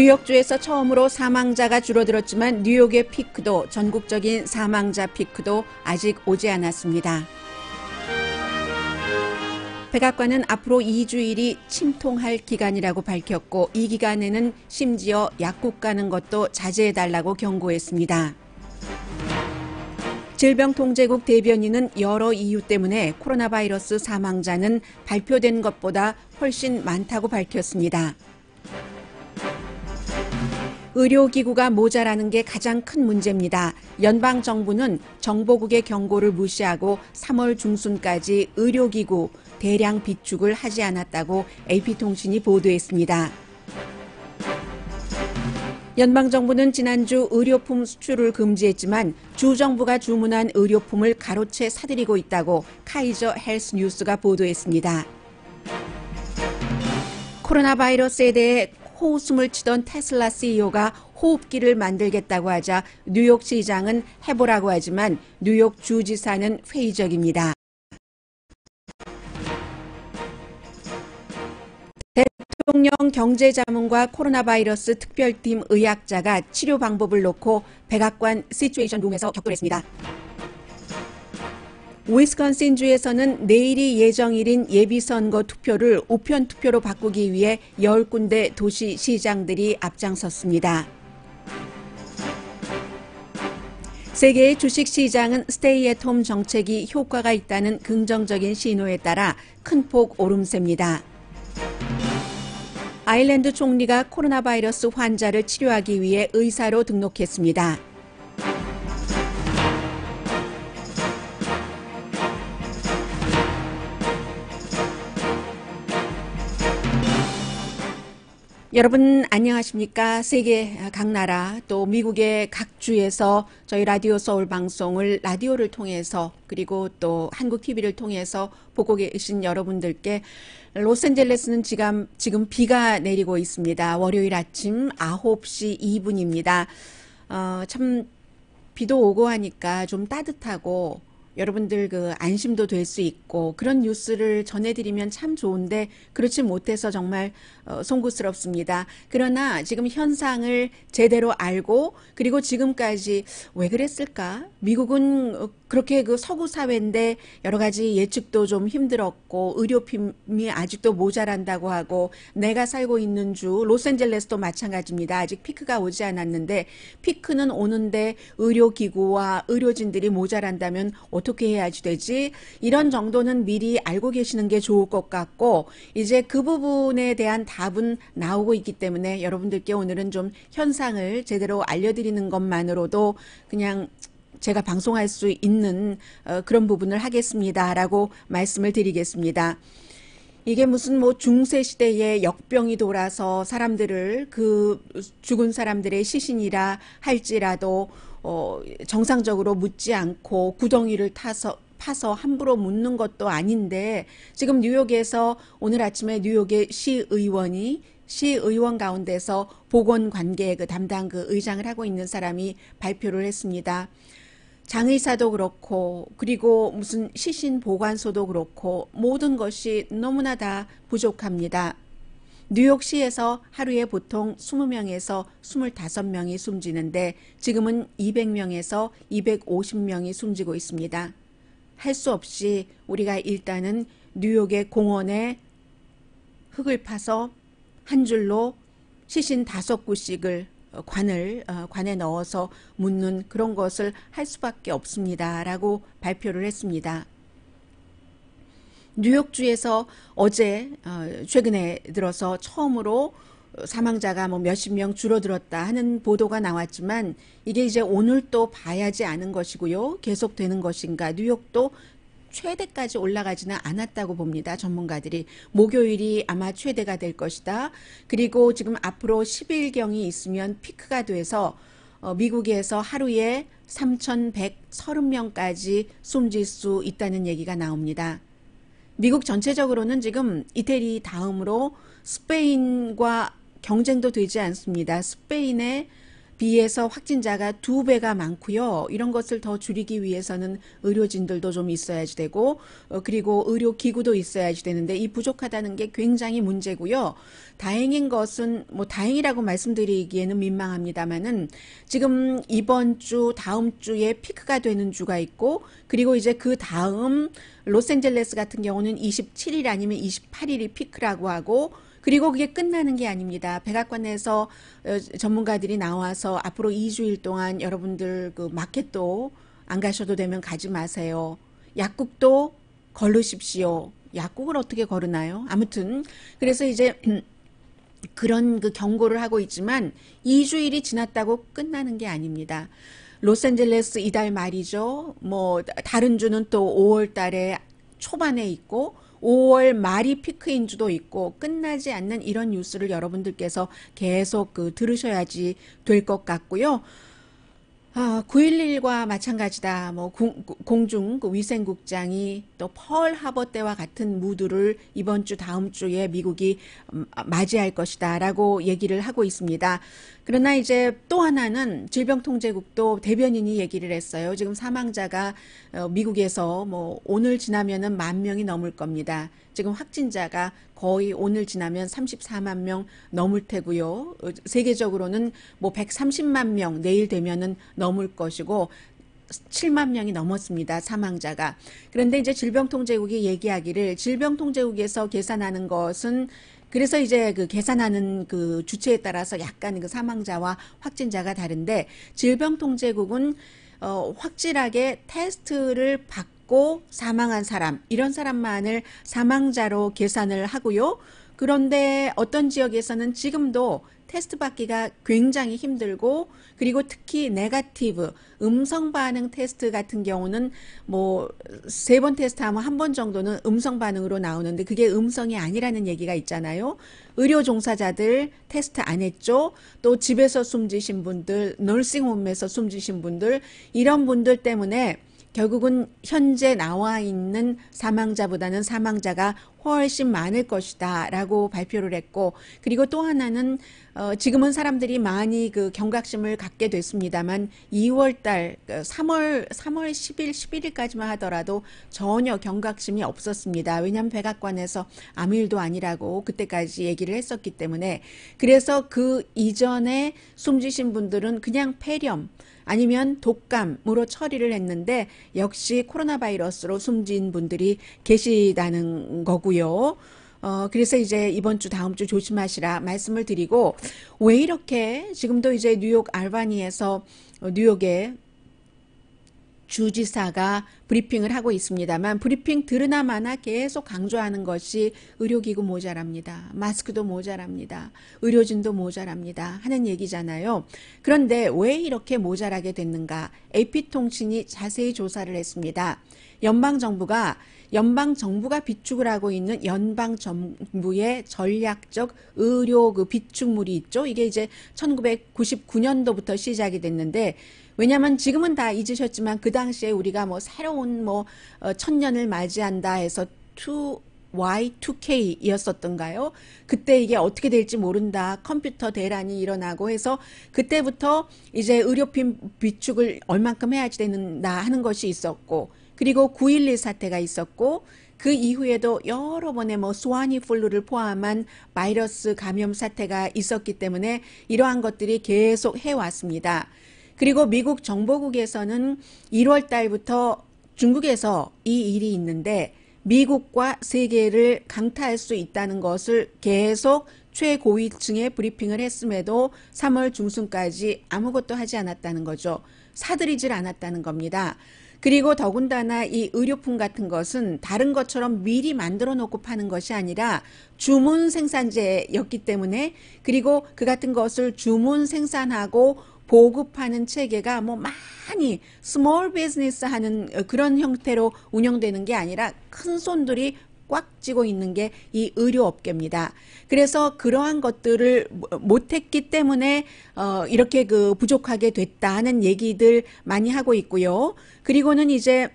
뉴욕주에서 처음으로 사망자가 줄어들었지만 뉴욕의 피크도, 전국적인 사망자 피크도 아직 오지 않았습니다. 백악관은 앞으로 2주일이 침통할 기간이라고 밝혔고 이 기간에는 심지어 약국 가는 것도 자제해달라고 경고했습니다. 질병통제국 대변인은 여러 이유 때문에 코로나 바이러스 사망자는 발표된 것보다 훨씬 많다고 밝혔습니다. 의료기구가 모자라는 게 가장 큰 문제입니다. 연방정부는 정보국의 경고를 무시하고 3월 중순까지 의료기구 대량 비축을 하지 않았다고 AP통신이 보도했습니다. 연방정부는 지난주 의료품 수출을 금지했지만 주정부가 주문한 의료품을 가로채 사들이고 있다고 카이저 헬스 뉴스가 보도했습니다. 코로나 바이러스에 대해 호웃음을 치던 테슬라 CEO가 호흡기를 만들겠다고 하자 뉴욕시장은 해보라고 하지만 뉴욕 주지사는 회의적입니다. 대통령 경제자문과 코로나 바이러스 특별팀 의학자가 치료 방법을 놓고 백악관 시츄에이션 룸에서 격돌했습니다. 위스콘신주에서는 내일이 예정일인 예비선거 투표를 우편 투표로 바꾸기 위해 10군데 도시 시장들이 앞장섰습니다. 세계의 주식시장은 스테이 앳 홈 정책이 효과가 있다는 긍정적인 신호에 따라 큰 폭 오름세입니다. 아일랜드 총리가 코로나 바이러스 환자를 치료하기 위해 의사로 등록했습니다. 여러분 안녕하십니까? 세계 각 나라 또 미국의 각 주에서 저희 라디오 서울 방송을 라디오를 통해서 그리고 또 한국 TV를 통해서 보고 계신 여러분들께 로스앤젤레스는 지금 비가 내리고 있습니다. 월요일 아침 9시 2분입니다. 참 비도 오고 하니까 좀 따뜻하고 여러분들 안심도 될 수 있고 그런 뉴스를 전해드리면 참 좋은데 그렇지 못해서 정말 송구스럽습니다. 그러나 지금 현상을 제대로 알고 그리고 지금까지 왜 그랬을까? 미국은 그렇게 서구 사회인데 여러 가지 예측도 좀 힘들었고 의료품이 아직도 모자란다고 하고 내가 살고 있는 주 로스앤젤레스도 마찬가지입니다. 아직 피크가 오지 않았는데 피크는 오는데 의료기구와 의료진들이 모자란다면 어떻게 해야지 되지? 이런 정도는 미리 알고 계시는 게 좋을 것 같고 이제 그 부분에 대한 답은 나오고 있기 때문에 여러분들께 오늘은 좀 현상을 제대로 알려드리는 것만으로도 그냥 제가 방송할 수 있는 그런 부분을 하겠습니다라고 말씀을 드리겠습니다. 이게 무슨 중세 시대에 역병이 돌아서 사람들을 죽은 사람들의 시신이라 할지라도 정상적으로 묻지 않고 구덩이를 파서 함부로 묻는 것도 아닌데 지금 뉴욕에서 오늘 아침에 뉴욕의 시의원 가운데서 보건관계 담당 의장을 하고 있는 사람이 발표를 했습니다. 장의사도 그렇고 그리고 무슨 시신 보관소도 그렇고 모든 것이 너무나 다 부족합니다. 뉴욕시에서 하루에 보통 20명에서 25명이 숨지는데 지금은 200명에서 250명이 숨지고 있습니다. 할 수 없이 우리가 일단은 뉴욕의 공원에 흙을 파서 한 줄로 시신 5구씩을 관에 넣어서 묻는 그런 것을 할 수밖에 없습니다. 라고 발표를 했습니다. 뉴욕주에서 어제 최근에 들어서 처음으로 사망자가 몇십 명 줄어들었다 하는 보도가 나왔지만 이게 이제 오늘 또 봐야지 아는 것이고요. 계속되는 것인가. 뉴욕도 최대까지 올라가지는 않았다고 봅니다. 전문가들이. 목요일이 아마 최대가 될 것이다. 그리고 지금 앞으로 10일경이 있으면 피크가 돼서 미국에서 하루에 3,130명까지 숨질 수 있다는 얘기가 나옵니다. 미국 전체적으로는 지금 이태리 다음으로 스페인과 경쟁도 되지 않습니다. 스페인의 비해서 확진자가 2배가 많고요. 이런 것을 더 줄이기 위해서는 의료진들도 좀 있어야지 되고 그리고 의료기구도 있어야지 되는데 이 부족하다는 게 굉장히 문제고요. 다행인 것은 뭐 다행이라고 말씀드리기에는 민망합니다만은 지금 이번 주 다음 주에 피크가 되는 주가 있고 그리고 이제 그 다음 로스앤젤레스 같은 경우는 27일 아니면 28일이 피크라고 하고 그리고 그게 끝나는 게 아닙니다. 백악관에서 전문가들이 나와서 앞으로 2주일 동안 여러분들 그 마켓도 안 가셔도 되면 가지 마세요. 약국도 걸으십시오. 약국을 어떻게 걸으나요? 아무튼 그래서 이제 그런 그 경고를 하고 있지만 2주일이 지났다고 끝나는 게 아닙니다. 로스앤젤레스 이달 말이죠. 뭐 다른 주는 또 5월 달에 초반에 있고 5월 말이 피크인 주도 있고 끝나지 않는 이런 뉴스를 여러분들께서 계속 들으셔야지 될 것 같고요. 9.11과 마찬가지다. 뭐 공중 위생국장이 또 펄 하버 때와 같은 무드를 이번 주 다음 주에 미국이 맞이할 것이다라고 얘기를 하고 있습니다. 그러나 이제 또 하나는 질병통제국도 대변인이 얘기를 했어요. 지금 사망자가 미국에서 뭐 오늘 지나면은 10,000명이 넘을 겁니다. 지금 확진자가 거의 오늘 지나면 34만 명 넘을 테고요. 세계적으로는 뭐 130만 명 내일 되면은 넘을 것이고 7만 명이 넘었습니다. 사망자가. 그런데 이제 질병통제국이 얘기하기를 질병통제국에서 계산하는 것은 그래서 이제 그 계산하는 그 주체에 따라서 약간 그 사망자와 확진자가 다른데 질병통제국은 확실하게 테스트를 받고 사망한 사람 이런 사람만을 사망자로 계산을 하고요. 그런데 어떤 지역에서는 지금도 테스트 받기가 굉장히 힘들고 그리고 특히 네거티브 음성 반응 테스트 같은 경우는 뭐 3번 테스트하면 1번 정도는 음성 반응으로 나오는데 그게 음성이 아니라는 얘기가 있잖아요. 의료 종사자들 테스트 안 했죠. 또 집에서 숨지신 분들, 너싱홈에서 숨지신 분들 이런 분들 때문에 결국은 현재 나와 있는 사망자보다는 사망자가 훨씬 많을 것이다 라고 발표를 했고 그리고 또 하나는 지금은 사람들이 많이 그 경각심을 갖게 됐습니다만 2월달 3월 10일 11일까지만 하더라도 전혀 경각심이 없었습니다. 왜냐하면 백악관에서 아무 일도 아니라고 그때까지 얘기를 했었기 때문에 그래서 그 이전에 숨지신 분들은 그냥 폐렴 아니면 독감으로 처리를 했는데 역시 코로나 바이러스로 숨진 분들이 계시다는 거고요. 그래서 이제 이번 주 다음 주 조심하시라 말씀을 드리고 왜 이렇게 지금도 이제 뉴욕 알바니에서 뉴욕에 주지사가 브리핑을 하고 있습니다만 브리핑 들으나 마나 계속 강조하는 것이 의료기구 모자랍니다. 마스크도 모자랍니다. 의료진도 모자랍니다. 하는 얘기잖아요. 그런데 왜 이렇게 모자라게 됐는가? AP통신이 자세히 조사를 했습니다. 연방정부가 비축을 하고 있는 연방정부의 전략적 의료 그 비축물이 있죠. 이게 이제 1999년도부터 시작이 됐는데 왜냐하면 지금은 다 잊으셨지만 그 당시에 우리가 뭐 새로운 뭐 천년을 맞이한다 해서 Y2K였었던가요? 그때 이게 어떻게 될지 모른다. 컴퓨터 대란이 일어나고 해서 그때부터 이제 의료품 비축을 얼만큼 해야지 된다 하는 것이 있었고 그리고 9.11 사태가 있었고 그 이후에도 여러 번의 뭐 스와니 플루를 포함한 바이러스 감염 사태가 있었기 때문에 이러한 것들이 계속 해왔습니다. 그리고 미국 정보국에서는 1월 달부터 중국에서 이 일이 있는데 미국과 세계를 강타할 수 있다는 것을 계속 최고위층에 브리핑을 했음에도 3월 중순까지 아무것도 하지 않았다는 거죠. 사들이질 않았다는 겁니다. 그리고 더군다나 이 의료품 같은 것은 다른 것처럼 미리 만들어 놓고 파는 것이 아니라 주문 생산제였기 때문에 그리고 그 같은 것을 주문 생산하고 보급하는 체계가 뭐 많이 스몰 비즈니스 하는 그런 형태로 운영되는 게 아니라 큰 손들이 꽉 쥐고 있는 게 이 의료업계입니다. 그래서 그러한 것들을 못했기 때문에 이렇게 그 부족하게 됐다는 얘기들 많이 하고 있고요. 그리고는 이제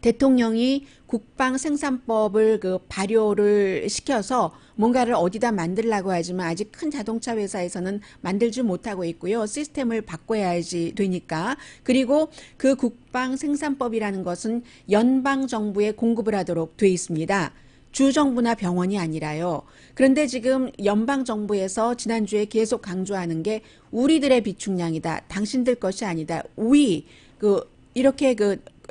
대통령이 국방생산법을 그 발효를 시켜서 뭔가를 어디다 만들라고 하지만 아직 큰 자동차 회사에서는 만들지 못하고 있고요. 시스템을 바꿔야지 되니까. 그리고 그 국방 생산법이라는 것은 연방 정부에 공급을 하도록 돼 있습니다. 주정부나 병원이 아니라요. 그런데 지금 연방정부에서 지난주에 계속 강조하는 게 우리들의 비축량이다. 당신들 것이 아니다. 이렇게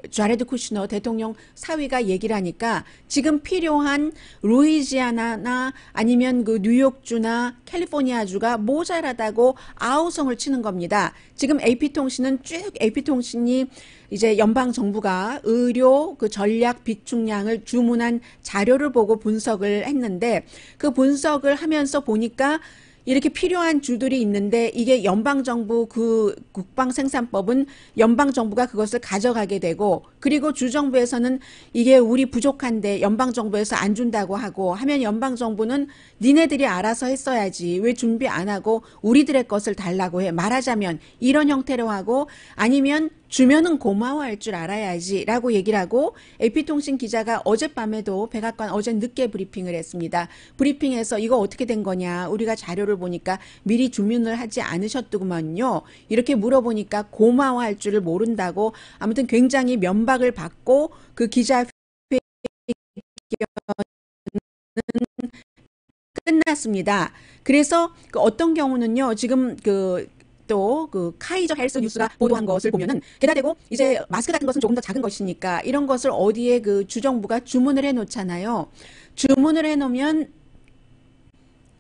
자레드 쿠시너 대통령 사위가 얘기를 하니까 지금 필요한 루이지아나나 아니면 그 뉴욕주나 캘리포니아주가 모자라다고 아우성을 치는 겁니다. 지금 AP통신은 쭉 AP통신이 이제 연방 정부가 의료 그 전략 비축량을 주문한 자료를 보고 분석을 했는데 그 분석을 하면서 보니까 이렇게 필요한 주들이 있는데 이게 연방정부 그 국방생산법은 연방정부가 그것을 가져가게 되고 그리고 주정부에서는 이게 우리 부족한데 연방정부에서 안 준다고 하고 하면 연방정부는 니네들이 알아서 했어야지 왜 준비 안 하고 우리들의 것을 달라고 해. 말하자면 이런 형태로 하고 아니면 주면은 고마워할 줄 알아야지 라고 얘기를 하고 AP통신 기자가 어젯밤에도 백악관 어제 늦게 브리핑을 했습니다. 브리핑에서 이거 어떻게 된 거냐 우리가 자료를 보니까 미리 주문을 하지 않으셨더구만요. 이렇게 물어보니까 고마워할 줄을 모른다고 아무튼 굉장히 면박을 받고 그 기자회견은 끝났습니다. 그래서 어떤 경우는요 지금 또 카이저 헬스 뉴스가 보도한 것을 보면은 게다 대고 이제 마스크 같은 것은 조금 더 작은 것이니까 이런 것을 어디에 그 주정부가 주문을 해 놓잖아요. 주문을 해 놓으면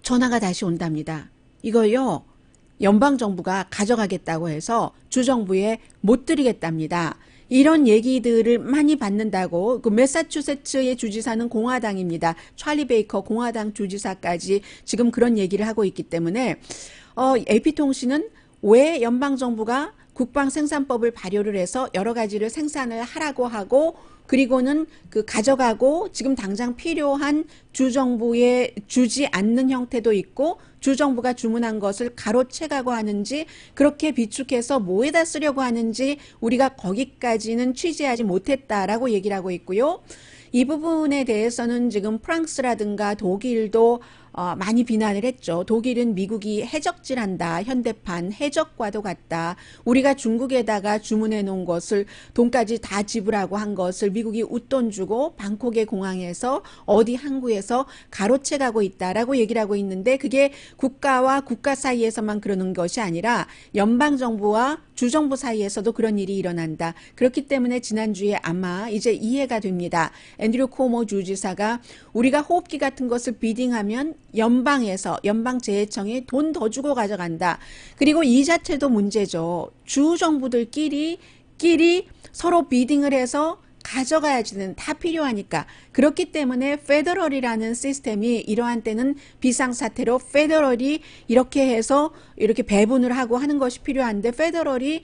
전화가 다시 온답니다. 이거요 연방정부가 가져가겠다고 해서 주정부에 못 드리겠답니다. 이런 얘기들을 많이 받는다고 그 매사추세츠의 주지사는 공화당입니다. 찰리 베이커 공화당 주지사까지 지금 그런 얘기를 하고 있기 때문에 AP통신은 왜 연방정부가 국방생산법을 발효를 해서 여러 가지를 생산을 하라고 하고 그리고는 그 가져가고 지금 당장 필요한 주정부에 주지 않는 형태도 있고 주정부가 주문한 것을 가로채가고 하는지 그렇게 비축해서 뭐에다 쓰려고 하는지 우리가 거기까지는 취재하지 못했다라고 얘기를 하고 있고요. 이 부분에 대해서는 지금 프랑스라든가 독일도 많이 비난을 했죠. 독일은 미국이 해적질한다. 현대판 해적과도 같다. 우리가 중국에다가 주문해 놓은 것을 돈까지 다 지불하고 한 것을 미국이 웃돈 주고 방콕의 공항에서 어디 항구에서 가로채 가고 있다라고 얘기를 하고 있는데 그게 국가와 국가 사이에서만 그러는 것이 아니라 연방정부와 주정부 사이에서도 그런 일이 일어난다. 그렇기 때문에 지난주에 아마 이제 이해가 됩니다. 앤드류 코모 주지사가 우리가 호흡기 같은 것을 비딩하면 연방에서 연방재해청이 돈 더 주고 가져간다. 그리고 이 자체도 문제죠. 주정부들끼리 서로 비딩을 해서 가져가야지는 다 필요하니까. 그렇기 때문에 페더럴이라는 시스템이 이러한 때는 비상사태로 페더럴이 이렇게 해서 이렇게 배분을 하고 하는 것이 필요한데 페더럴이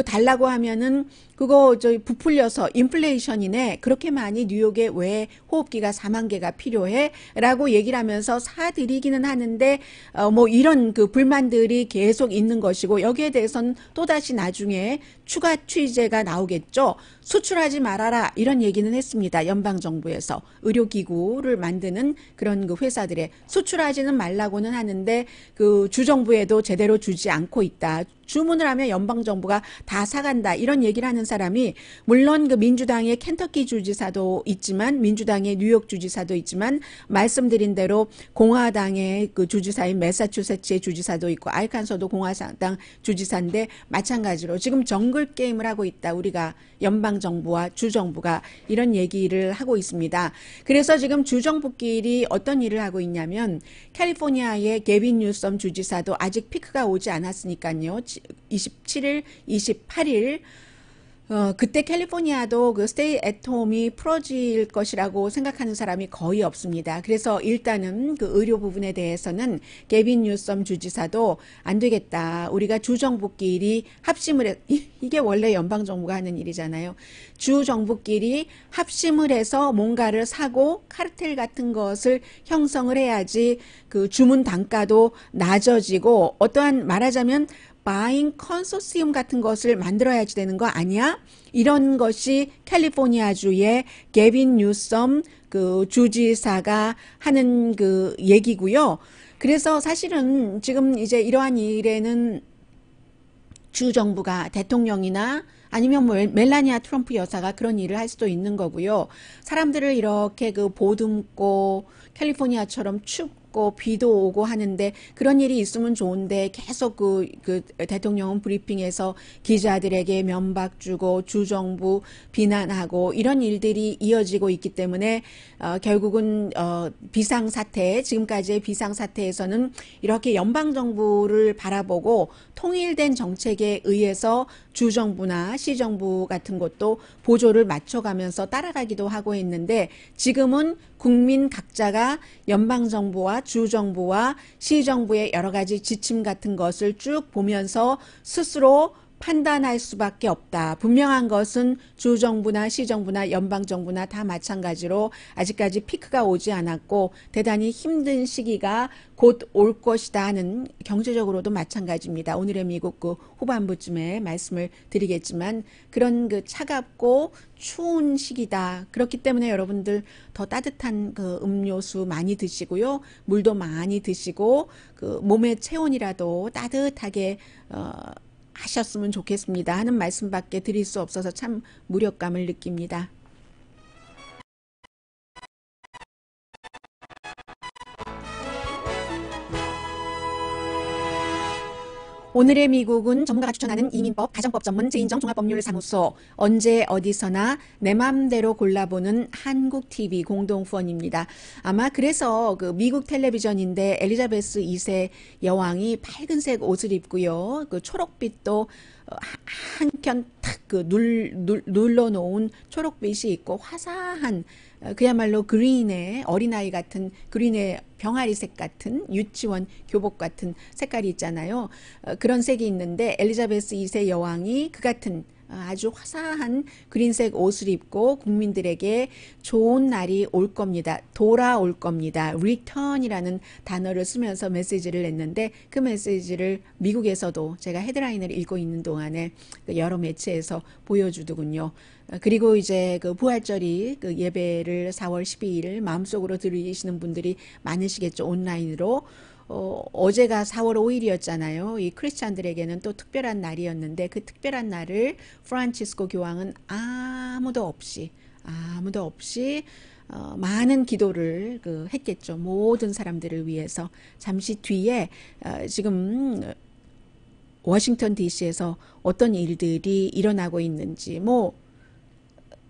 달라고 하면은 그거 부풀려서 인플레이션이네. 그렇게 많이 뉴욕에 왜 호흡기가 4만 개가 필요해? 라고 얘기를 하면서 사드리기는 하는데 뭐 이런 그 불만들이 계속 있는 것이고 여기에 대해서는 또다시 나중에 추가 취재가 나오겠죠. 수출하지 말아라 이런 얘기는 했습니다. 연방정부에서 의료기구를 만드는 그런 그 회사들에 수출하지는 말라고는 하는데 그 주정부에도 제대로 주지 않고 있다. 주문을 하면 연방정부가 다 사간다 이런 얘기를 하는 사람이 물론 그 민주당의 켄터키 주지사도 있지만 민주당의 뉴욕 주지사도 있지만 말씀드린 대로 공화당의 그 주지사인 매사추세츠의 주지사도 있고 알칸소도 공화당 주지사인데 마찬가지로 지금 정글 게임을 하고 있다. 우리가 연방정부와 주정부가 이런 얘기를 하고 있습니다. 그래서 지금 주정부끼리 어떤 일을 하고 있냐면 캘리포니아의 게빈 뉴섬 주지사도 아직 피크가 오지 않았으니까요. 27일, 28일 그때 캘리포니아도 그 스테이 앳 홈이 풀어질 것이라고 생각하는 사람이 거의 없습니다. 그래서 일단은 그 의료 부분에 대해서는 게빈 뉴섬 주지사도 안 되겠다. 우리가 주정부끼리 합심을 해 이게 원래 연방정부가 하는 일이잖아요. 주정부끼리 합심을 해서 뭔가를 사고 카르텔 같은 것을 형성을 해야지 그 주문 단가도 낮아지고 어떠한 말하자면 바잉 컨소시엄 같은 것을 만들어야지 되는 거 아니야? 이런 것이 캘리포니아주의 게빈 뉴섬 그 주지사가 하는 그 얘기고요. 그래서 사실은 지금 이제 이러한 일에는 주 정부가 대통령이나 아니면 뭐 멜라니아 트럼프 여사가 그런 일을 할 수도 있는 거고요. 사람들을 이렇게 그 보듬고 캘리포니아처럼 춥고 비도 오고 하는데 그런 일이 있으면 좋은데 계속 그 대통령은 브리핑에서 기자들에게 면박 주고 주정부 비난하고 이런 일들이 이어지고 있기 때문에 결국은 비상사태, 지금까지의 비상사태에서는 이렇게 연방정부를 바라보고 통일된 정책에 의해서 주정부나 시정부 같은 것도 보조를 맞춰가면서 따라가기도 하고 있는데 지금은 국민 각자가 연방정부와 주정부와 시정부의 여러 가지 지침 같은 것을 쭉 보면서 스스로 판단할 수밖에 없다. 분명한 것은 주정부나 시정부나 연방정부나 다 마찬가지로 아직까지 피크가 오지 않았고 대단히 힘든 시기가 곧 올 것이다 하는 경제적으로도 마찬가지입니다. 오늘의 미국 그 후반부쯤에 말씀을 드리겠지만 그런 그 차갑고 추운 시기다. 그렇기 때문에 여러분들 더 따뜻한 그 음료수 많이 드시고요. 물도 많이 드시고 그 몸의 체온이라도 따뜻하게 하셨으면 좋겠습니다 하는 말씀밖에 드릴 수 없어서 참 무력감을 느낍니다. 오늘의 미국은 전문가가 추천하는 이민법, 가정법 전문 제인정 종합법률사무소, 언제 어디서나 내 맘대로 골라보는 한국 TV 공동 후원입니다. 아마 그래서 그 미국 텔레비전인데 엘리자베스 2세 여왕이 밝은색 옷을 입고요. 그 초록빛도 한켠 탁 그 눌러놓은 초록빛이 있고 화사한 그야말로 그린의 어린아이 같은 그린의 병아리색 같은 유치원 교복 같은 색깔이 있잖아요. 그런 색이 있는데 엘리자베스 2세 여왕이 그 같은 아주 화사한 그린색 옷을 입고 국민들에게 좋은 날이 올 겁니다. 돌아올 겁니다. return이라는 단어를 쓰면서 메시지를 냈는데 그 메시지를 미국에서도 제가 헤드라인을 읽고 있는 동안에 여러 매체에서 보여주더군요. 그리고 이제 그 부활절이 그 예배를 4월 12일 마음속으로 드리시는 분들이 많으시겠죠. 온라인으로. 어제가 4월 5일이었잖아요. 이 크리스찬들에게는 또 특별한 날이었는데 그 특별한 날을 프란치스코 교황은 아무도 없이 많은 기도를 했겠죠. 모든 사람들을 위해서. 잠시 뒤에 지금 워싱턴 DC에서 어떤 일들이 일어나고 있는지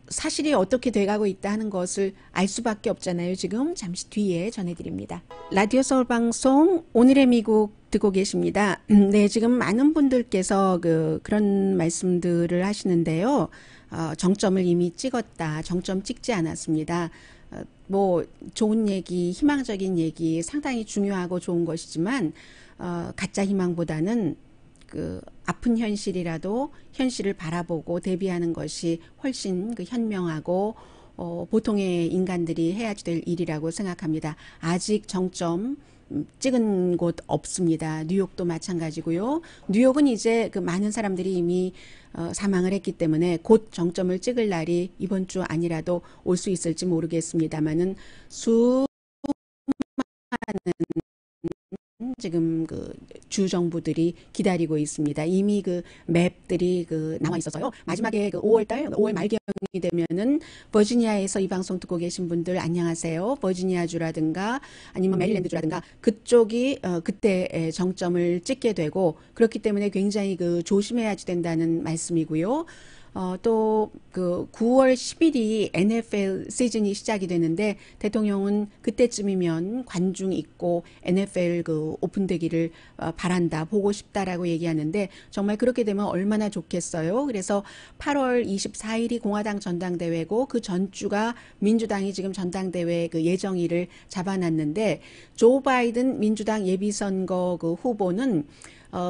사실이 어떻게 돼가고 있다 하는 것을 알 수밖에 없잖아요. 지금 잠시 뒤에 전해드립니다. 라디오 서울 방송 오늘의 미국 듣고 계십니다. 네, 지금 많은 분들께서 그런 말씀들을 하시는데요. 정점을 이미 찍었다. 정점 찍지 않았습니다. 좋은 얘기, 희망적인 얘기 상당히 중요하고 좋은 것이지만 가짜 희망보다는 아픈 현실이라도 현실을 바라보고 대비하는 것이 훨씬 현명하고 보통의 인간들이 해야 될 일이라고 생각합니다. 아직 정점 찍은 곳 없습니다. 뉴욕도 마찬가지고요. 뉴욕은 이제 많은 사람들이 이미 사망을 했기 때문에 곧 정점을 찍을 날이 이번 주 아니라도 올 수 있을지 모르겠습니다만은 수많은 지금 주정부들이 기다리고 있습니다. 이미 맵들이 나와 있어서요. 마지막에 5월 말경이 되면은 버지니아에서 이 방송 듣고 계신 분들 안녕하세요. 버지니아주라든가 아니면 메릴랜드주라든가 그쪽이 그때 정점을 찍게 되고 그렇기 때문에 굉장히 조심해야 된다는 말씀이고요. 또 9월 10일이 NFL 시즌이 시작이 되는데 대통령은 그때쯤이면 관중 있고 NFL 오픈되기를 바란다, 보고 싶다라고 얘기하는데 정말 그렇게 되면 얼마나 좋겠어요. 그래서 8월 24일이 공화당 전당대회고 그 전주가 민주당이 지금 전당대회 예정일을 잡아놨는데 조 바이든 민주당 예비선거 후보는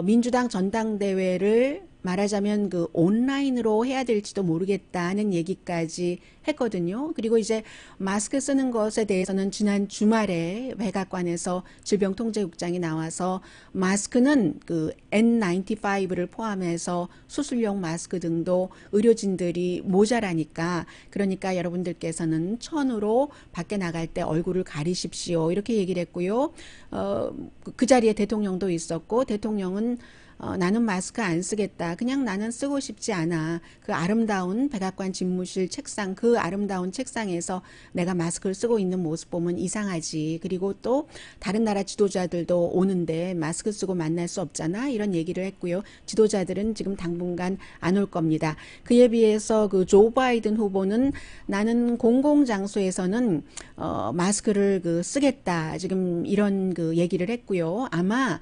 민주당 전당대회를 말하자면 그 온라인으로 해야 될지도 모르겠다는 얘기까지 했거든요. 그리고 이제 마스크 쓰는 것에 대해서는 지난 주말에 백악관에서 질병통제국장이 나와서 마스크는 그 N95를 포함해서 수술용 마스크 등도 의료진들이 모자라니까, 그러니까 여러분들께서는 천으로 밖에 나갈 때 얼굴을 가리십시오, 이렇게 얘기를 했고요. 그 자리에 대통령도 있었고, 대통령은 나는 마스크 안 쓰겠다. 그냥 나는 쓰고 싶지 않아. 그 아름다운 백악관 집무실 책상, 그 아름다운 책상에서 내가 마스크를 쓰고 있는 모습 보면 이상하지. 그리고 또 다른 나라 지도자들도 오는데 마스크 쓰고 만날 수 없잖아, 이런 얘기를 했고요. 지도자들은 지금 당분간 안 올 겁니다. 그에 비해서 그 조 바이든 후보는 나는 공공장소에서는 마스크를 그 쓰겠다, 지금 이런 그 얘기를 했고요. 아마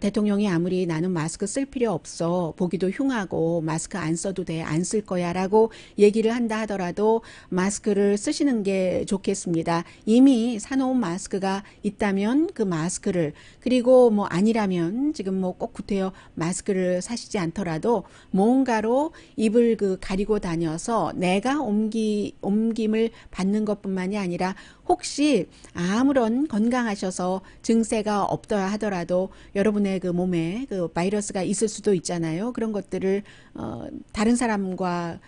대통령이 아무리 나는 마스크 쓸 필요 없어, 보기도 흉하고 마스크 안 써도 돼, 안 쓸 거야 라고 얘기를 한다 하더라도 마스크를 쓰시는 게 좋겠습니다. 이미 사놓은 마스크가 있다면 그 마스크를, 그리고 뭐 아니라면 지금 뭐 꼭 구태여 마스크를 사시지 않더라도 뭔가로 입을 그 가리고 다녀서 내가 옮김을 받는 것뿐만이 아니라 혹시 아무런 건강하셔서 증세가 없더라 하더라도 여러분의 그 몸에 그 바이러스가 있을 수도 있잖아요. 그런 것들을 다른 사람과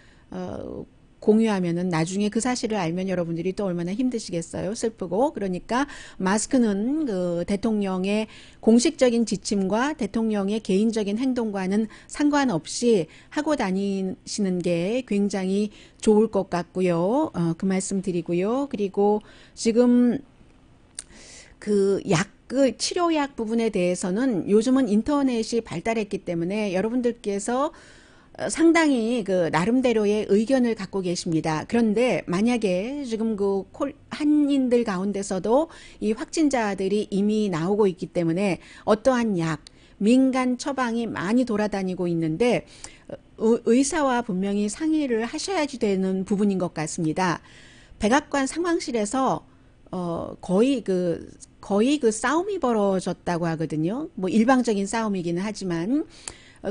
공유하면은 나중에 그 사실을 알면 여러분들이 또 얼마나 힘드시겠어요. 슬프고. 그러니까 마스크는 그 대통령의 공식적인 지침과 대통령의 개인적인 행동과는 상관없이 하고 다니시는 게 굉장히 좋을 것 같고요. 그 말씀 드리고요. 그리고 지금 그 치료약 부분에 대해서는 요즘은 인터넷이 발달했기 때문에 여러분들께서 상당히 그 나름대로의 의견을 갖고 계십니다. 그런데 만약에 지금 그 한인들 가운데서도 이 확진자들이 이미 나오고 있기 때문에 어떠한 약, 민간 처방이 많이 돌아다니고 있는데 의사와 분명히 상의를 하셔야지 되는 부분인 것 같습니다. 백악관 상황실에서 거의 그 싸움이 벌어졌다고 하거든요. 뭐 일방적인 싸움이기는 하지만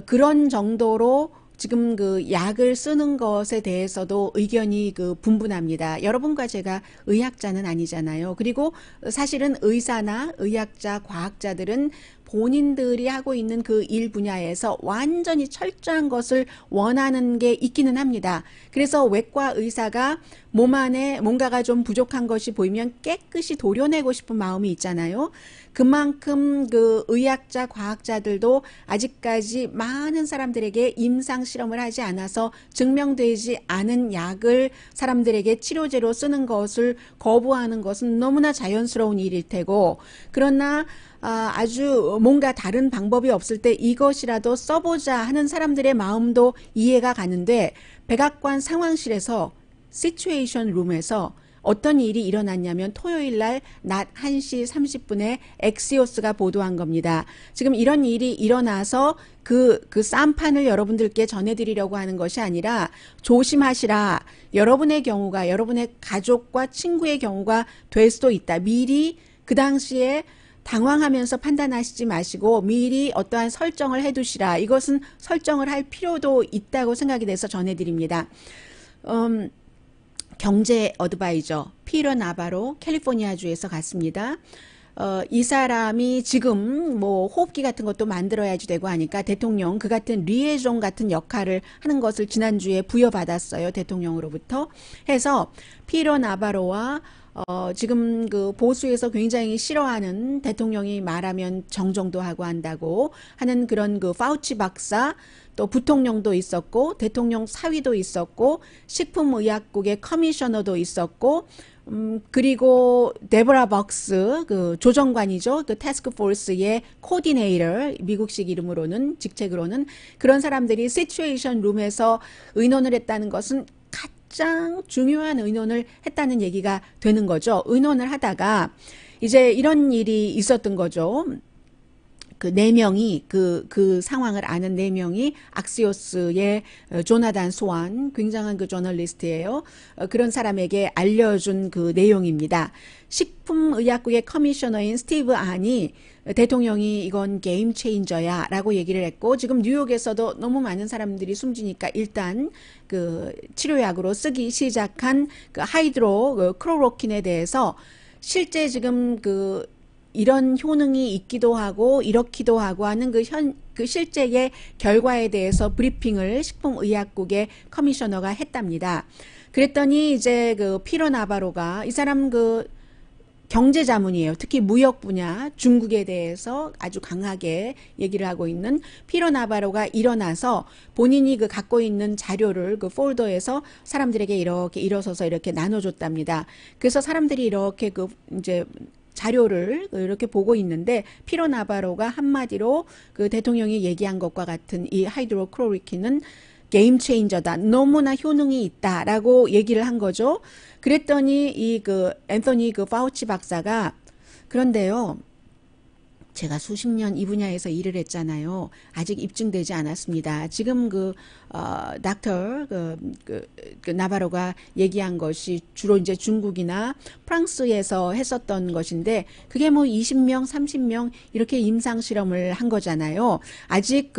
그런 정도로 지금 그 약을 쓰는 것에 대해서도 의견이 그 분분합니다. 여러분과 제가 의학자는 아니잖아요. 그리고 사실은 의사나 의학자, 과학자들은 본인들이 하고 있는 그 일 분야에서 완전히 철저한 것을 원하는 게 있기는 합니다. 그래서 외과 의사가 몸 안에 뭔가가 좀 부족한 것이 보이면 깨끗이 도려내고 싶은 마음이 있잖아요. 그만큼 그 의학자, 과학자들도 아직까지 많은 사람들에게 임상 실험을 하지 않아서 증명되지 않은 약을 사람들에게 치료제로 쓰는 것을 거부하는 것은 너무나 자연스러운 일일 테고, 그러나 아주 뭔가 다른 방법이 없을 때 이것이라도 써보자 하는 사람들의 마음도 이해가 가는데, 백악관 상황실에서 시츄에이션 룸에서 어떤 일이 일어났냐면 토요일 날 낮 1시 30분에 엑시오스가 보도한 겁니다. 지금 이런 일이 일어나서 그 쌈판을 여러분들께 전해드리려고 하는 것이 아니라 조심하시라. 여러분의 경우가, 여러분의 가족과 친구의 경우가 될 수도 있다. 미리 그 당시에 당황하면서 판단하시지 마시고 미리 어떠한 설정을 해두시라. 이것은 설정을 할 필요도 있다고 생각이 돼서 전해드립니다. 경제 어드바이저 피터 나바로 캘리포니아주에서 갔습니다. 이 사람이 지금 뭐 호흡기 같은 것도 만들어야지 되고 하니까 대통령 그 같은 리에종 같은 역할을 하는 것을 지난주에 부여받았어요. 대통령으로부터 해서 피터 나바로와 지금 그 보수에서 굉장히 싫어하는, 대통령이 말하면 정정도 하고 한다고 하는 그런 그 파우치 박사, 또 부통령도 있었고 대통령 사위도 있었고 식품의약국의 커미셔너도 있었고 그리고 데보라 벅스 그 조정관이죠. 그 태스크포스의 코디네이터, 미국식 이름으로는, 직책으로는, 그런 사람들이 시츄에이션 룸에서 의논을 했다는 것은 가장 중요한 의논을 했다는 얘기가 되는 거죠. 의논을 하다가 이제 이런 일이 있었던 거죠. 그 네 명이 그 상황을 아는 네 명이 악시오스의 조나단 소안, 굉장한 그 저널리스트예요. 그런 사람에게 알려준 그 내용입니다. 식품의약국의 커미셔너인 스티브 안이 대통령이 이건 게임 체인저야 라고 얘기를 했고, 지금 뉴욕에서도 너무 많은 사람들이 숨지니까 일단 그 치료약으로 쓰기 시작한 그 하이드로 크로로킨에 대해서 실제 지금 이런 효능이 있기도 하고 이렇기도 하고 하는 그 실제의 결과에 대해서 브리핑을 식품의약국의 커미셔너가 했답니다. 그랬더니 이제 그 피로 나바로가, 이 사람 경제 자문이에요. 특히 무역 분야, 중국에 대해서 아주 강하게 얘기를 하고 있는 피로 나바로가 일어나서 본인이 갖고 있는 자료를 폴더에서 사람들에게 이렇게 일어서서 이렇게 나눠줬답니다. 그래서 사람들이 이렇게 이제 자료를 이렇게 보고 있는데, 피로 나바로가 한마디로 대통령이 얘기한 것과 같은 이 하이드로크로리킨은 게임 체인저다, 너무나 효능이 있다라고 얘기를 한 거죠. 그랬더니 앤서니 파우치 박사가, 그런데요, 제가 수십 년 이 분야에서 일을 했잖아요. 아직 입증되지 않았습니다. 지금 닥터 나바로가 얘기한 것이 주로 이제 중국이나 프랑스에서 했었던 것인데, 그게 뭐 20명, 30명 이렇게 임상 실험을 한 거잖아요. 아직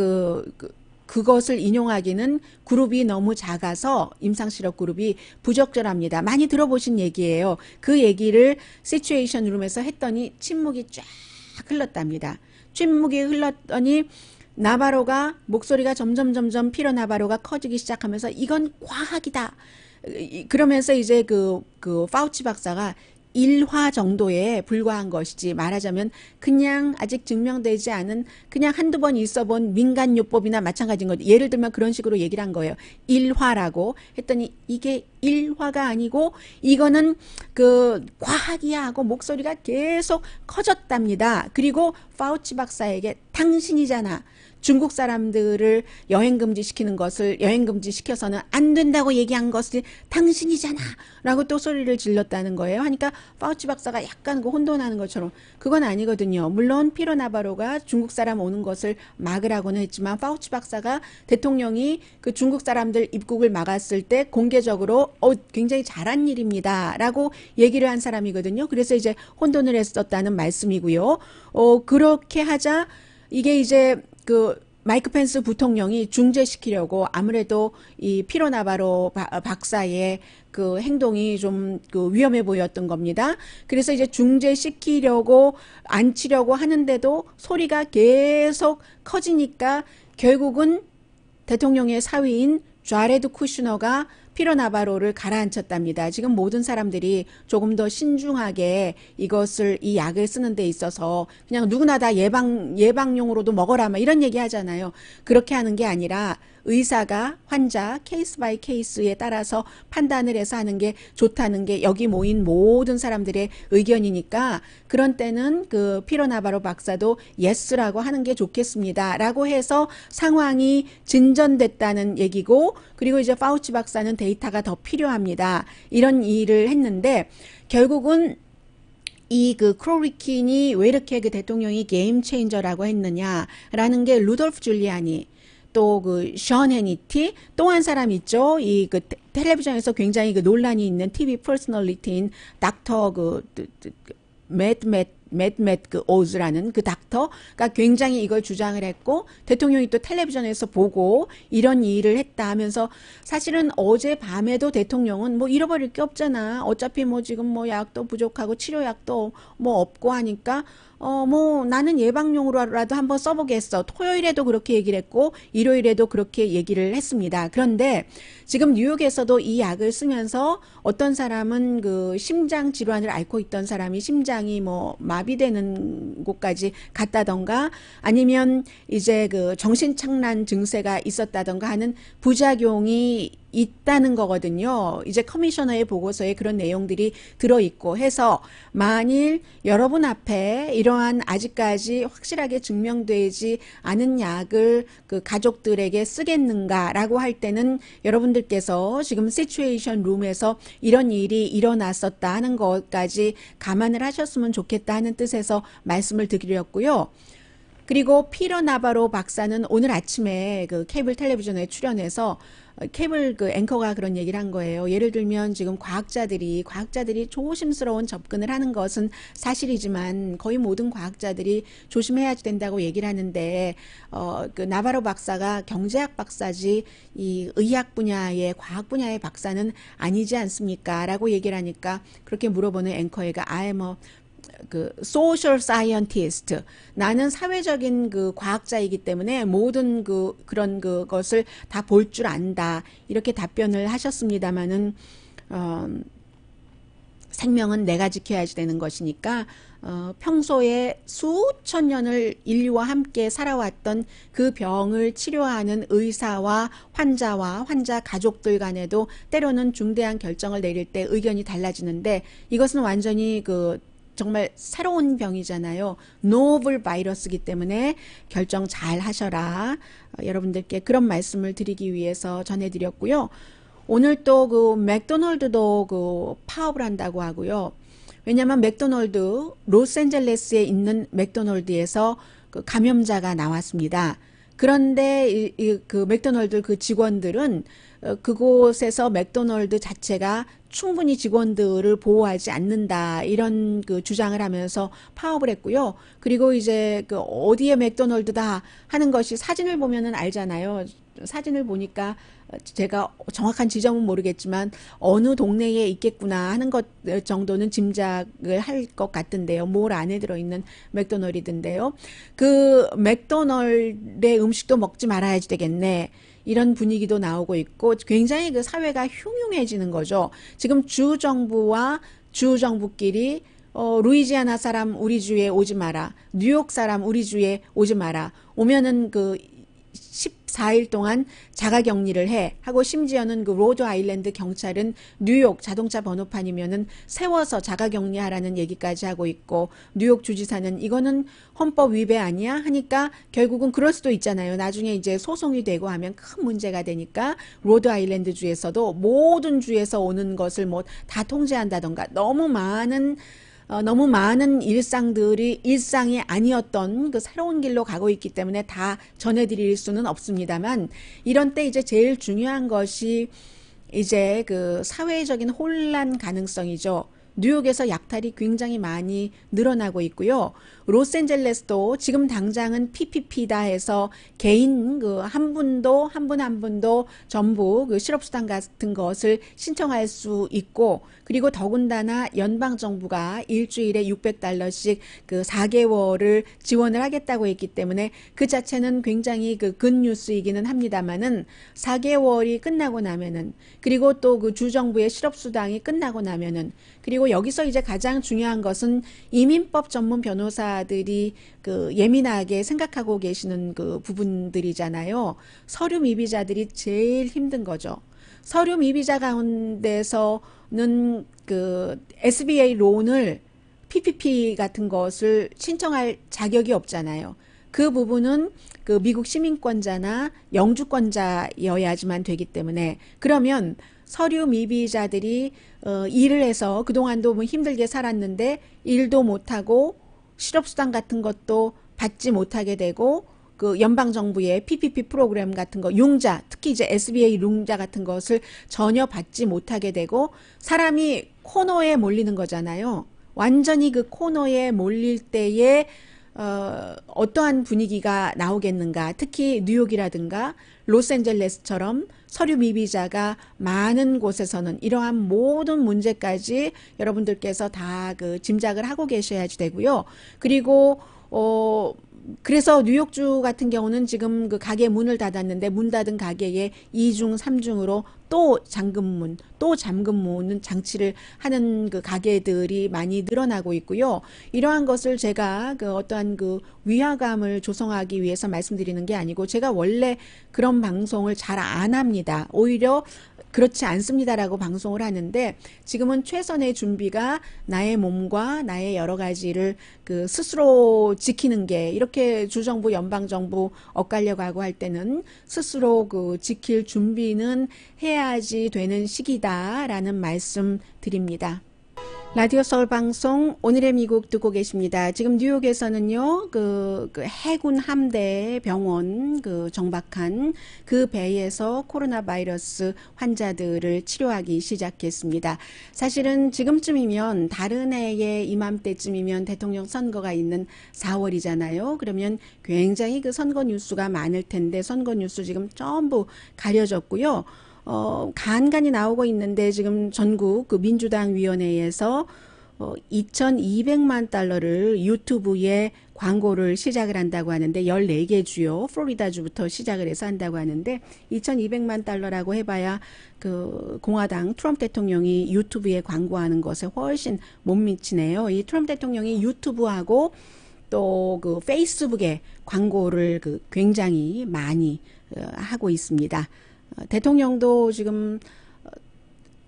그것을 인용하기는 그룹이 너무 작아서 임상실험 그룹이 부적절합니다. 많이 들어보신 얘기예요. 그 얘기를 시츄에이션 룸에서 했더니 침묵이 쫙 흘렀답니다. 침묵이 흘렀더니 나바로가 목소리가 점점 피로 나바로가 커지기 시작하면서 이건 과학이다. 그러면서 이제 파우치 박사가 일화 정도에 불과한 것이지, 말하자면 그냥 아직 증명되지 않은, 그냥 한두 번 있어본 민간요법이나 마찬가지인 거죠. 예를 들면 그런 식으로 얘기를 한 거예요. 일화라고 했더니 이게 일화가 아니고 이거는 과학이야 하고 목소리가 계속 커졌답니다. 그리고 파우치 박사에게 당신이잖아, 중국 사람들을 여행금지 시키는 것을 여행금지 시켜서는 안 된다고 얘기한 것이 당신이잖아 라고 또 소리를 질렀다는 거예요. 하니까 파우치 박사가 약간 혼돈하는 것처럼, 그건 아니거든요. 물론 피로 나바로가 중국 사람 오는 것을 막으라고는 했지만, 파우치 박사가 대통령이 중국 사람들 입국을 막았을 때 공개적으로 굉장히 잘한 일입니다 라고 얘기를 한 사람이거든요. 그래서 이제 혼돈을 했었다는 말씀이고요. 그렇게 하자 이게 이제 마이크 펜스 부통령이 중재시키려고, 아무래도 이 피로 나바로 박사의 행동이 좀 위험해 보였던 겁니다. 그래서 이제 중재시키려고 앉히려고 하는데도 소리가 계속 커지니까 결국은 대통령의 사위인 자레드 쿠슈너가 피로 나바로를 가라앉혔답니다. 지금 모든 사람들이 조금 더 신중하게 이 약을 쓰는 데 있어서 그냥 누구나 다 예방용으로도 먹어라 막 이런 얘기 하잖아요. 그렇게 하는 게 아니라 의사가 환자 케이스 바이 케이스에 따라서 판단을 해서 하는 게 좋다는 게 여기 모인 모든 사람들의 의견이니까, 그런 때는 피로 나바로 박사도 예스라고 하는 게 좋겠습니다 라고 해서 상황이 진전됐다는 얘기고, 그리고 이제 파우치 박사는 데이터가 더 필요합니다 이런 일을 했는데, 결국은 이 크로리킨이 왜 이렇게 대통령이 게임 체인저라고 했느냐라는 게 루돌프 줄리아니, 또 션 해니티, 또 한 사람 있죠. 텔레비전에서 굉장히 논란이 있는 TV 퍼스널리티인 닥터 오즈라는 닥터가 굉장히 이걸 주장을 했고, 대통령이 또 텔레비전에서 보고 이런 일을 했다 하면서, 사실은 어제 밤에도 대통령은 뭐 잃어버릴 게 없잖아. 어차피 뭐 지금 뭐 약도 부족하고 치료약도 뭐 없고 하니까 뭐 나는 예방용으로라도 한번 써보겠어. 토요일에도 그렇게 얘기를 했고 일요일에도 그렇게 얘기를 했습니다. 그런데 지금 뉴욕에서도 이 약을 쓰면서 어떤 사람은 심장 질환을 앓고 있던 사람이 심장이 뭐 마비되는 곳까지 갔다던가, 아니면 이제 정신착란 증세가 있었다던가 하는 부작용이 있다는 거거든요. 이제 커미셔너의 보고서에 그런 내용들이 들어있고 해서, 만일 여러분 앞에 이러한 아직까지 확실하게 증명되지 않은 약을 가족들에게 쓰겠는가라고 할 때는 여러분들께서 지금 시츄에이션 룸에서 이런 일이 일어났었다 하는 것까지 감안을 하셨으면 좋겠다 하는 뜻에서 말씀을 드리렸고요. 그리고 피터 나바로 박사는 오늘 아침에 그 케이블 텔레비전에 출연해서 케이블 그 앵커가 그런 얘기를 한 거예요. 예를 들면 지금 과학자들이 조심스러운 접근을 하는 것은 사실이지만 거의 모든 과학자들이 조심해야 된다고 얘기를 하는데 그 나바로 박사가 경제학 박사지 이 의학 분야의 과학 분야의 박사는 아니지 않습니까? 라고 얘기를 하니까 그렇게 물어보는 앵커가 I'm a 그 social scientist, 나는 사회적인 그 과학자이기 때문에 모든 그런 그것을 다 볼 줄 안다, 이렇게 답변을 하셨습니다마는 생명은 내가 지켜야지 되는 것이니까 평소에 수천 년을 인류와 함께 살아왔던 그 병을 치료하는 의사와 환자 가족들 간에도 때로는 중대한 결정을 내릴 때 의견이 달라지는데, 이것은 완전히 정말 새로운 병이잖아요. 노블 바이러스이기 때문에 결정 잘 하셔라. 여러분들께 그런 말씀을 드리기 위해서 전해드렸고요. 오늘 또 맥도널드도 파업을 한다고 하고요. 왜냐하면 맥도널드, 로스앤젤레스에 있는 맥도널드에서 감염자가 나왔습니다. 그런데 그 맥도널드 그 직원들은 그곳에서 맥도널드 자체가 충분히 직원들을 보호하지 않는다, 이런 주장을 하면서 파업을 했고요. 그리고 이제 어디에 맥도널드다 하는 것이 사진을 보면은 알잖아요. 사진을 보니까 제가 정확한 지점은 모르겠지만 어느 동네에 있겠구나 하는 것 정도는 짐작을 할 것 같은데요. 몰 안에 들어있는 맥도널드인데요. 그 맥도널드의 음식도 먹지 말아야지 되겠네, 이런 분위기도 나오고 있고 굉장히 그 사회가 흉흉해지는 거죠. 지금 주 정부와 주 정부끼리 루이지아나 사람 우리 주에 오지 마라, 뉴욕 사람 우리 주에 오지 마라, 오면은 14일 동안 자가격리를 해 하고, 심지어는 로드 아일랜드 경찰은 뉴욕 자동차 번호판이면은 세워서 자가격리하라는 얘기까지 하고 있고, 뉴욕 주지사는 이거는 헌법 위배 아니야 하니까 결국은 그럴 수도 있잖아요. 나중에 이제 소송이 되고 하면 큰 문제가 되니까 로드 아일랜드 주에서도 모든 주에서 오는 것을 뭐 다 통제한다던가, 너무 많은 일상들이 일상이 아니었던 새로운 길로 가고 있기 때문에 다 전해드릴 수는 없습니다만, 이런 때 이제 제일 중요한 것이 이제 사회적인 혼란 가능성이죠. 뉴욕에서 약탈이 굉장히 많이 늘어나고 있고요. 로스앤젤레스도 지금 당장은 PPP다 해서 개인 한 분도 전부 실업수당 같은 것을 신청할 수 있고, 그리고 더군다나 연방정부가 일주일에 $600씩 4개월을 지원을 하겠다고 했기 때문에 그 자체는 굉장히 굿뉴스이기는 합니다만은, 4개월이 끝나고 나면은, 그리고 또 주정부의 실업수당이 끝나고 나면은, 그리고 여기서 이제 가장 중요한 것은 이민법 전문 변호사들이 예민하게 생각하고 계시는 부분들이잖아요. 서류 미비자들이 제일 힘든 거죠. 서류 미비자 가운데서는 SBA 론을 PPP 같은 것을 신청할 자격이 없잖아요. 그 부분은 미국 시민권자나 영주권자여야지만 되기 때문에, 그러면 서류 미비자들이 일을 해서 그동안도 뭐 힘들게 살았는데 일도 못하고 실업수당 같은 것도 받지 못하게 되고, 연방정부의 PPP 프로그램 같은 거, 융자, 특히 이제 SBA 융자 같은 것을 전혀 받지 못하게 되고, 사람이 코너에 몰리는 거잖아요. 완전히 코너에 몰릴 때에 어떠한 분위기가 나오겠는가. 특히 뉴욕이라든가 로스앤젤레스처럼 서류 미비자가 많은 곳에서는 이러한 모든 문제까지 여러분들께서 다 짐작을 하고 계셔야지 되고요. 그리고 그래서 뉴욕주 같은 경우는 지금 가게 문을 닫았는데, 문 닫은 가게에 2중, 3중으로 또 잠금문 장치를 하는 가게들이 많이 늘어나고 있고요. 이러한 것을 제가 어떠한 위화감을 조성하기 위해서 말씀드리는 게 아니고, 제가 원래 그런 방송을 잘 안 합니다. 오히려 그렇지 않습니다라고 방송을 하는데, 지금은 최선의 준비가 나의 몸과 나의 여러 가지를 스스로 지키는 게, 이렇게 주정부 연방정부 엇갈려가고 할 때는 스스로 지킬 준비는 해야지 되는 시기다라는 말씀 드립니다. 라디오 서울 방송 오늘의 미국 듣고 계십니다. 지금 뉴욕에서는요, 해군 함대 병원 정박한 그 배에서 코로나 바이러스 환자들을 치료하기 시작했습니다. 사실은 지금쯤이면 다른 해의 이맘때쯤이면 대통령 선거가 있는 4월이잖아요. 그러면 굉장히 그 선거 뉴스가 많을 텐데 선거 뉴스 지금 전부 가려졌고요. 간간히 나오고 있는데 지금 전국 그 민주당 위원회에서 2,200만 달러를 유튜브에 광고를 시작을 한다고 하는데 14개 주요 플로리다주부터 시작을 해서 한다고 하는데 2,200만 달러라고 해봐야 그 공화당 트럼프 대통령이 유튜브에 광고하는 것에 훨씬 못 미치네요. 이 트럼프 대통령이 유튜브하고 또 그 페이스북에 광고를 굉장히 많이 하고 있습니다. 대통령도 지금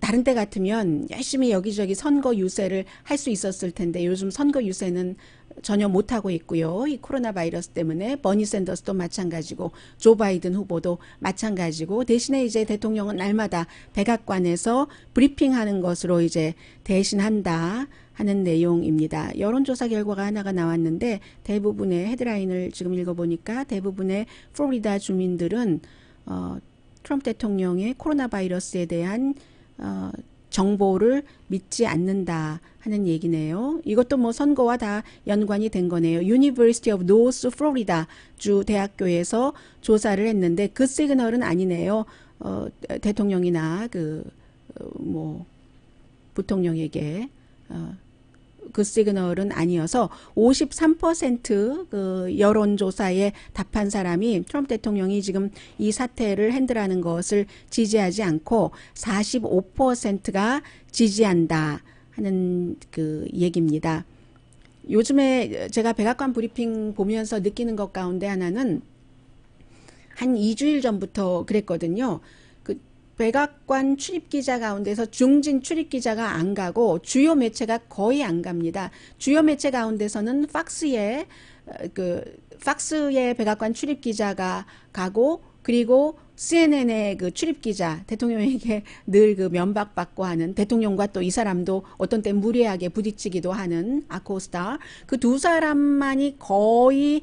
다른 때 같으면 열심히 여기저기 선거 유세를 할 수 있었을 텐데 요즘 선거 유세는 전혀 못하고 있고요. 이 코로나 바이러스 때문에 버니 샌더스도 마찬가지고 조 바이든 후보도 마찬가지고 대신에 이제 대통령은 날마다 백악관에서 브리핑하는 것으로 이제 대신한다 하는 내용입니다. 여론조사 결과가 하나가 나왔는데 대부분의 헤드라인을 지금 읽어보니까 대부분의 플로리다 주민들은 트럼프 대통령의 코로나 바이러스에 대한 정보를 믿지 않는다 하는 얘기네요. 이것도 뭐 선거와 다 연관이 된 거네요. University of North Florida 주 대학교에서 조사를 했는데 그 시그널은 아니네요. 대통령이나 부통령에게 그 시그널은 아니어서 53% 여론조사에 답한 사람이 트럼프 대통령이 지금 이 사태를 핸들하는 것을 지지하지 않고 45%가 지지한다 하는 그 얘기입니다. 요즘에 제가 백악관 브리핑 보면서 느끼는 것 가운데 하나는 한 2주일 전부터 그랬거든요. 백악관 출입기자 가운데서 중진 출입기자가 안 가고 주요 매체가 거의 안 갑니다. 주요 매체 가운데서는 팍스의 백악관 출입기자가 가고 그리고 CNN의 그 출입기자 대통령에게 늘 면박받고 하는 대통령과 또 이 사람도 어떤 때 무례하게 부딪히기도 하는 아코스타 그 두 사람만이 거의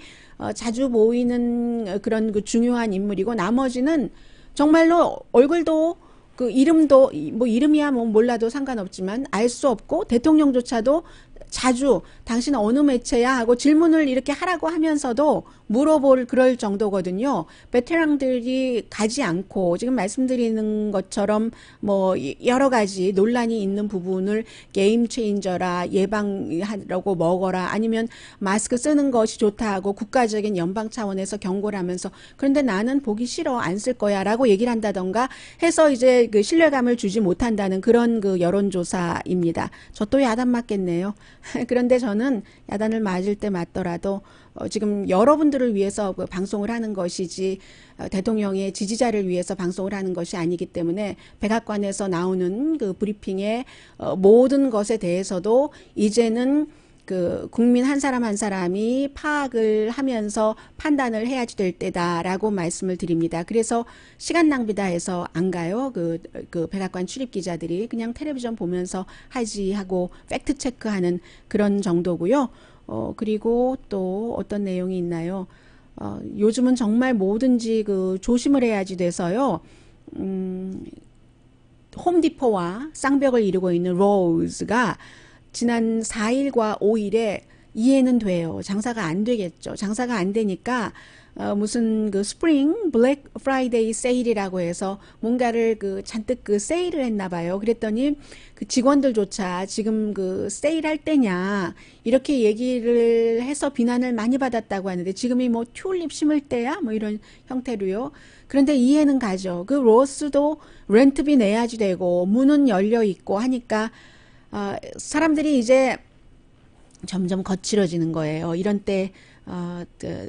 자주 모이는 그런 중요한 인물이고 나머지는 정말로 얼굴도 이름도 이름이야 몰라도 상관없지만 알 수 없고 대통령조차도 자주 당신 어느 매체야 하고 질문을 이렇게 하라고 하면서도 물어볼 그럴 정도거든요. 베테랑들이 가지 않고 지금 말씀드리는 것처럼 여러 가지 논란이 있는 부분을 게임 체인저라 예방하라고 먹어라 아니면 마스크 쓰는 것이 좋다 하고 국가적인 연방 차원에서 경고를 하면서 그런데 나는 보기 싫어 안 쓸 거야 라고 얘기를 한다던가 해서 이제 신뢰감을 주지 못한다는 그런 여론조사입니다. 저 또 야단 맞겠네요. 그런데 저는 야단을 맞을 때 맞더라도 지금 여러분들을 위해서 방송을 하는 것이지 대통령의 지지자를 위해서 방송을 하는 것이 아니기 때문에 백악관에서 나오는 브리핑의 모든 것에 대해서도 이제는 국민 한 사람 한 사람이 파악을 하면서 판단을 해야지 될 때다라고 말씀을 드립니다. 그래서 시간 낭비다 해서 안 가요. 백악관 출입 기자들이 그냥 텔레비전 보면서 하지 하고 팩트 체크하는 그런 정도고요. 그리고 또 어떤 내용이 있나요? 요즘은 정말 뭐든지 조심을 해야지 돼서요. 홈디포와 쌍벽을 이루고 있는 로즈가 지난 4일과 5일에 이해는 돼요. 장사가 안 되겠죠. 장사가 안 되니까 무슨 스프링 블랙 프라이데이 세일이라고 해서 뭔가를 잔뜩 세일을 했나 봐요. 그랬더니 직원들조차 지금 세일할 때냐 이렇게 얘기를 해서 비난을 많이 받았다고 하는데 지금이 튤립 심을 때야 이런 형태로요. 그런데 이해는 가죠. 로스도 렌트비 내야지 되고 문은 열려 있고 하니까 사람들이 이제 점점 거칠어지는 거예요. 이런 때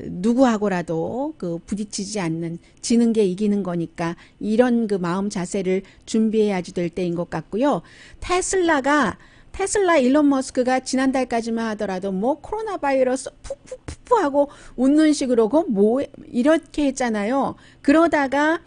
누구하고라도 부딪히지 않는 지는 게 이기는 거니까 이런 마음 자세를 준비해야지 될 때인 것 같고요. 테슬라 일론 머스크가 지난달까지만 하더라도 코로나 바이러스 푸푸푸푸 하고 웃는 식으로 이렇게 했잖아요. 그러다가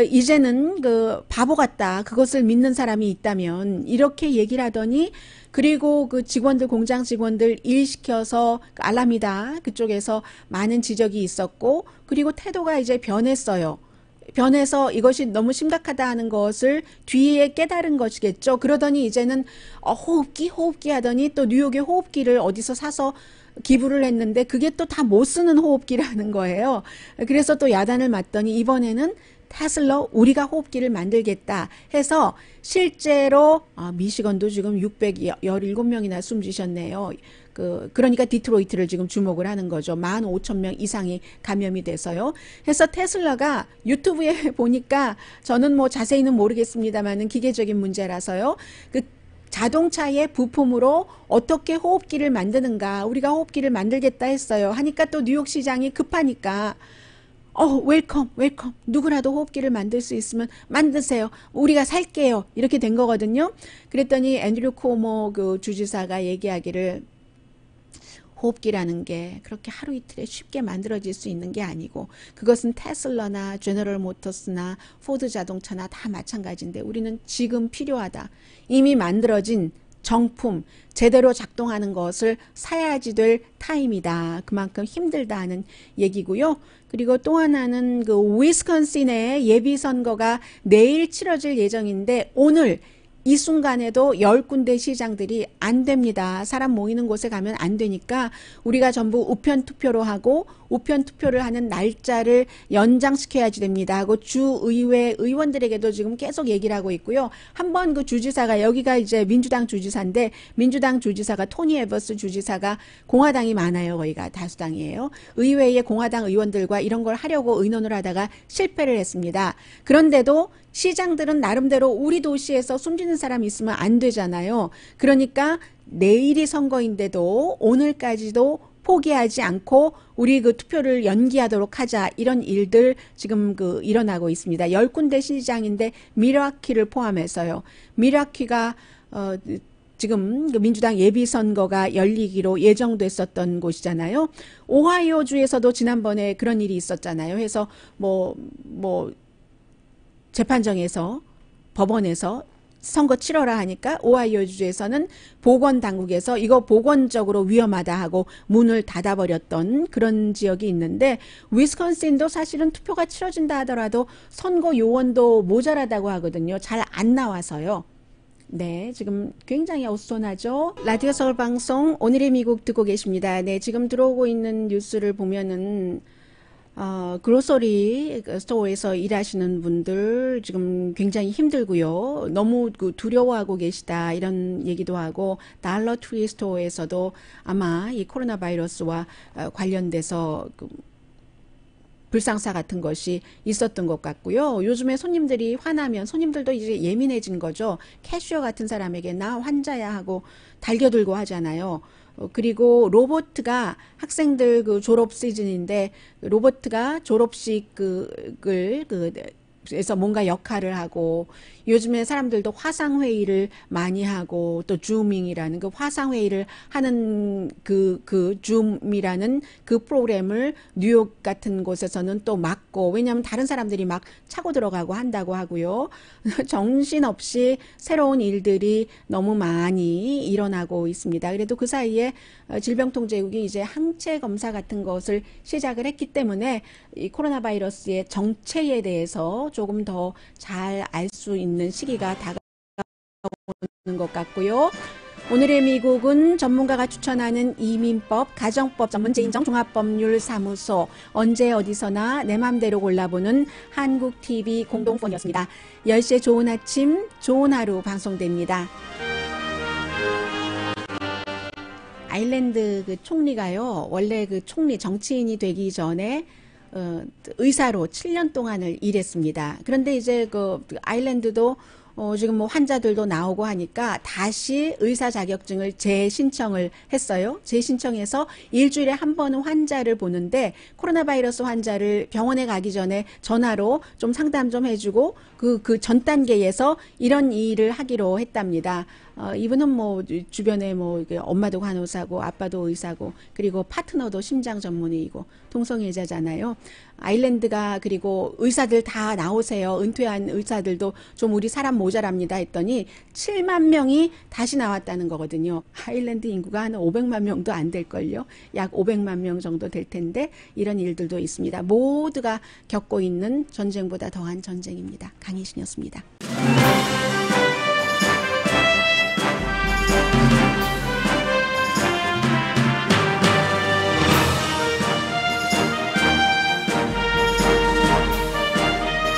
이제는 그 바보 같다. 그것을 믿는 사람이 있다면 이렇게 얘기를 하더니 그리고 그 직원들 공장 직원들 일 시켜서 그 알람이다. 그쪽에서 많은 지적이 있었고 그리고 태도가 이제 변했어요. 변해서 이것이 너무 심각하다 하는 것을 뒤에 깨달은 것이겠죠. 그러더니 이제는 호흡기 하더니 또 뉴욕의 호흡기를 어디서 사서 기부를 했는데 그게 또 다 못 쓰는 호흡기라는 거예요. 그래서 또 야단을 맞더니 이번에는 테슬라 우리가 호흡기를 만들겠다 해서 실제로 미시건도 지금 617명이나 숨지셨네요. 그러니까 디트로이트를 지금 주목을 하는 거죠. 15,000명 이상이 감염이 돼서요. 해서 테슬라가 유튜브에 보니까 저는 뭐 자세히는 모르겠습니다만은 기계적인 문제라서요. 그 자동차의 부품으로 어떻게 호흡기를 만드는가 우리가 호흡기를 만들겠다 했어요. 하니까 또 뉴욕 시장이 급하니까 웰컴 누구라도 호흡기를 만들 수 있으면 만드세요. 우리가 살게요. 이렇게 된 거거든요. 그랬더니 앤드류 코모 그 주지사가 얘기하기를 호흡기라는 게 그렇게 하루 이틀에 쉽게 만들어질 수 있는 게 아니고 그것은 테슬라나 제너럴 모터스나 포드 자동차나 다 마찬가지인데 우리는 지금 필요하다. 이미 만들어진 정품 제대로 작동하는 것을 사야지 될 타임이다. 그만큼 힘들다 하는 얘기고요. 그리고 또 하나는 그 위스콘신의 예비선거가 내일 치러질 예정인데 오늘 이 순간에도 10군데 시장들이 안 됩니다. 사람 모이는 곳에 가면 안 되니까 우리가 전부 우편 투표로 하고 우편 투표를 하는 날짜를 연장시켜야지 됩니다 하고 주의회 의원들에게도 지금 계속 얘기를 하고 있고요. 한번 그 주지사가 여기가 이제 민주당 주지사인데 민주당 주지사가 토니 에버스 주지사가 공화당이 많아요. 거기가 다수당이에요. 의회의 공화당 의원들과 이런 걸 하려고 의논을 하다가 실패를 했습니다. 그런데도 시장들은 나름대로 우리 도시에서 숨지는 사람이 있으면 안 되잖아요. 그러니까 내일이 선거인데도 오늘까지도 포기하지 않고 우리 그 투표를 연기하도록 하자 이런 일들 지금 그 일어나고 있습니다. 10군데 시장인데 미라키를 포함해서요. 미라키가 지금 그 민주당 예비선거가 열리기로 예정됐었던 곳이잖아요. 오하이오주에서도 지난번에 그런 일이 있었잖아요. 해서 재판정에서 법원에서 선거 치러라 하니까 오하이오주에서는 보건당국에서 이거 보건적으로 위험하다 하고 문을 닫아버렸던 그런 지역이 있는데 위스콘신도 사실은 투표가 치러진다 하더라도 선거 요원도 모자라다고 하거든요. 잘 안 나와서요. 네, 지금 굉장히 어수선하죠. 라디오 서울 방송 오늘의 미국 듣고 계십니다. 네, 지금 들어오고 있는 뉴스를 보면은 그로서리 스토어에서 일하시는 분들 지금 굉장히 힘들고요. 너무 두려워하고 계시다 이런 얘기도 하고 달러 트리 스토어에서도 아마 이 코로나 바이러스와 관련돼서 불상사 같은 것이 있었던 것 같고요. 요즘에 손님들이 화나면 손님들도 이제 예민해진 거죠. 캐셔 같은 사람에게 나 환자야 하고 달겨들고 하잖아요. 그리고 로봇가 학생들 그 졸업 시즌인데 로봇가 졸업식을 에서 뭔가 역할을 하고 요즘에 사람들도 화상회의를 많이 하고 또 줌밍이라는 그 화상회의를 하는 그 줌이라는 그 프로그램을 뉴욕 같은 곳에서는 또 막고 왜냐하면 다른 사람들이 막 차고 들어가고 한다고 하고요. 정신없이 새로운 일들이 너무 많이 일어나고 있습니다. 그래도 그 사이에 질병통제국이 이제 항체 검사 같은 것을 시작을 했기 때문에 이 코로나 바이러스의 정체에 대해서 조금 더 잘 알 수 있는 시기가 다가오는 것 같고요. 오늘의 미국은 전문가가 추천하는 이민법, 가정법 전문제인정 종합법률사무소 언제 어디서나 내 맘대로 골라보는 한국TV 공동폰이었습니다. 10시에 좋은 아침, 좋은 하루 방송됩니다. 아일랜드 그 총리가요, 원래 그 총리 정치인이 되기 전에 의사로 7년 동안을 일했습니다. 그런데 이제 그 아일랜드도 지금 뭐 환자들도 나오고 하니까 다시 의사 자격증을 재신청을 했어요. 재신청해서 일주일에 한 번은 환자를 보는데 코로나 바이러스 환자를 병원에 가기 전에 전화로 좀 상담 좀 해주고 그 전 단계에서 이런 일을 하기로 했답니다. 이분은 뭐 주변에 뭐 엄마도 간호사고 아빠도 의사고 그리고 파트너도 심장 전문의이고 동성애자잖아요. 아일랜드가 그리고 의사들 다 나오세요. 은퇴한 의사들도 좀 우리 사람 모자랍니다 했더니 7만 명이 다시 나왔다는 거거든요. 아일랜드 인구가 한 500만 명도 안 될걸요. 약 500만 명 정도 될 텐데 이런 일들도 있습니다. 모두가 겪고 있는 전쟁보다 더한 전쟁입니다. 강희신이었습니다.